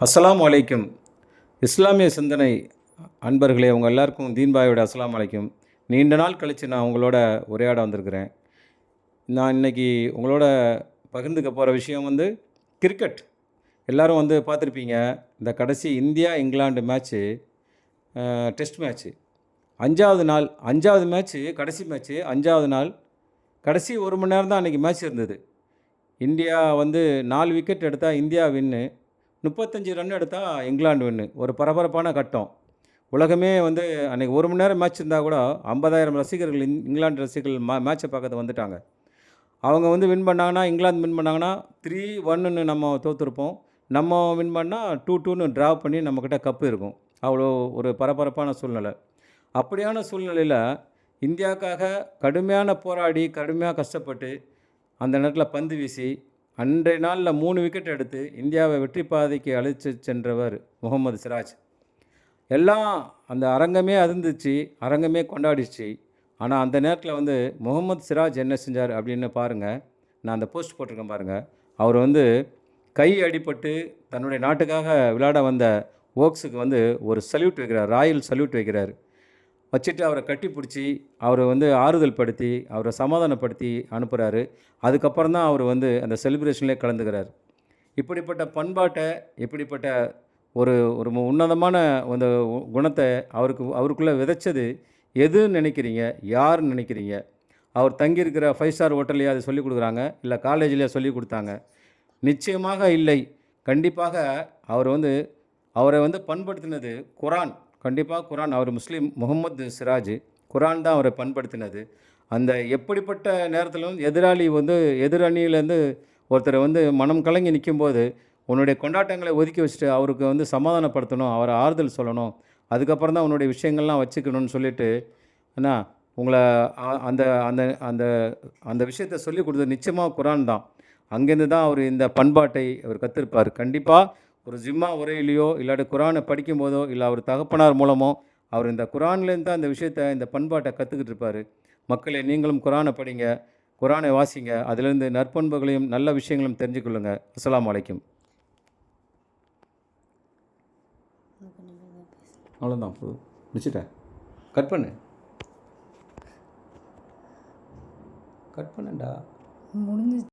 அஸ்ஸலாமு அலைக்கும். இஸ்லாமிய சிந்தனை அன்பர்களே, உங்க எல்லாருக்கும் தீன்பாயோட அஸ்ஸலாமு அலைக்கும். நீண்ட நாள் கழித்து நான் உங்களோட உரையாட வந்திருக்கிறேன். நான் இன்னைக்கு உங்களோட பகிர்ந்துக்க போகிற விஷயம் கிரிக்கெட். எல்லாரும் பார்த்துருப்பீங்க. இந்த கடைசி India England match, test match 5வது நாள், 5வது மேட்ச்சு, கடைசி மேட்ச்சு 5வது நாள். கடைசி 1 மணி நேரம் தான் அன்றைக்கி மேட்ச் இருந்தது. இந்தியா 4 விக்கெட் எடுத்தால் இந்தியா வின்னு, 35 ரன் எடுத்தால் இங்கிலாந்து வின்னு. ஒரு பரபரப்பான கட்டம். உலகமே அன்றைக்கி 1 மணி நேரம் மேட்ச் இருந்தால் கூட 50,000 ரசிகர்கள், இங்கிலாந்து ரசிகர்கள் மேட்ச்சை பார்க்க வந்துட்டாங்க. அவங்க வின் பண்ணாங்கன்னா, இங்கிலாந்து வின் பண்ணாங்கன்னா 3-1ன்னு நம்ம தோற்றுருப்போம். நம்ம வின் பண்ணால் 2-2ன்னு ட்ரா பண்ணி நம்மக்கிட்ட கப்பு இருக்கும். அவ்வளோ ஒரு பரபரப்பான சூழ்நிலை. அப்படியான சூழ்நிலையில் இந்தியாவுக்காக கடுமையான போராடி, கடுமையாக கஷ்டப்பட்டு அந்த நேரத்தில் பந்து வீசி அன்றைய நாளில் 3 விக்கெட் எடுத்து இந்தியாவை வெற்றி பாதைக்கு அழைத்து சென்றவர் முகமது சிராஜ். எல்லாம் அந்த அரங்கமே அதிர்ந்துச்சு, அரங்கமே கொண்டாடிச்சு. ஆனால் அந்த நேரத்தில் முகமது சிராஜ் என்ன செஞ்சார் அப்படின்னு பாருங்கள். நான் அந்த போஸ்ட் போட்டிருக்கேன் பாருங்கள். அவர் கை அடிபட்டு தன்னுடைய நாட்டுக்காக விளையாட வந்த ஓக்ஸுக்கு ஒரு சல்யூட் வைக்கிறார், ராயல் சல்யூட் வைக்கிறார். வச்சுட்டு அவரை கட்டி பிடிச்சி அவரை ஆறுதல் படுத்தி அவரை சமாதானப்படுத்தி அனுப்புகிறாரு. அதுக்கப்புறம் தான் அவர் அந்த செலிப்ரேஷன்லேயே கலந்துக்கிறார். இப்படிப்பட்ட பண்பாட்டை, இப்படிப்பட்ட ஒரு ஒரு உன்னதமான அந்த குணத்தை அவருக்குள்ளே விதைச்சது எதுன்னு நினைக்கிறீங்க? யாருன்னு நினைக்கிறீங்க? அவர் தங்கியிருக்கிற 5 ஸ்டார் ஹோட்டல்லையே அதை சொல்லிக் கொடுக்குறாங்க, இல்லை காலேஜ்லேயே சொல்லி கொடுத்தாங்க? நிச்சயமாக இல்லை. கண்டிப்பாக அவர் அவரை பண்படுத்தினது குரான். கண்டிப்பாக குரான். அவர் முஸ்லீம், முகமது சிராஜ். குரான் தான் அவரை பண்படுத்தினது. அந்த எப்படிப்பட்ட நேரத்திலும் எதிராளி எதிரணியிலேருந்து ஒருத்தர் மனம் கலங்கி நிற்கும்போது உன்னுடைய கொண்டாட்டங்களை ஒதுக்கி வச்சுட்டு அவருக்கு சமாதானப்படுத்தணும், அவரை ஆறுதல் சொல்லணும், அதுக்கப்புறம் தான் உன்னுடைய விஷயங்கள்லாம் வச்சுக்கணும்னு சொல்லிட்டு அண்ணா உங்களை அந்த அந்த அந்த அந்த விஷயத்தை சொல்லி கொடுத்தது நிச்சயமாக குரான் தான். அங்கேருந்து தான் அவர் இந்த பண்பாட்டை அவர் கற்றுருப்பார். கண்டிப்பாக ஒரு ஜிம்மா உரையிலையோ இல்லாட்டி குரானை படிக்கும்போதோ இல்லை அவர் தகப்பனார் மூலமோ அவர் இந்த குரான்லேருந்து தான் இந்த விஷயத்தை, இந்த பண்பாட்டை கற்றுக்கிட்டு இருப்பார். மக்களே, நீங்களும் குரானை படிங்க, குரானை வாசிங்க, அதிலிருந்து நற்பண்புகளையும் நல்ல விஷயங்களும் தெரிஞ்சுக்கொள்ளுங்க. அஸ்ஸலாமு அலைக்கும். அவ்வளோதான், முடிச்சிட்டேன். கட் பண்ணுண்டா. முடிஞ்சிச்சு.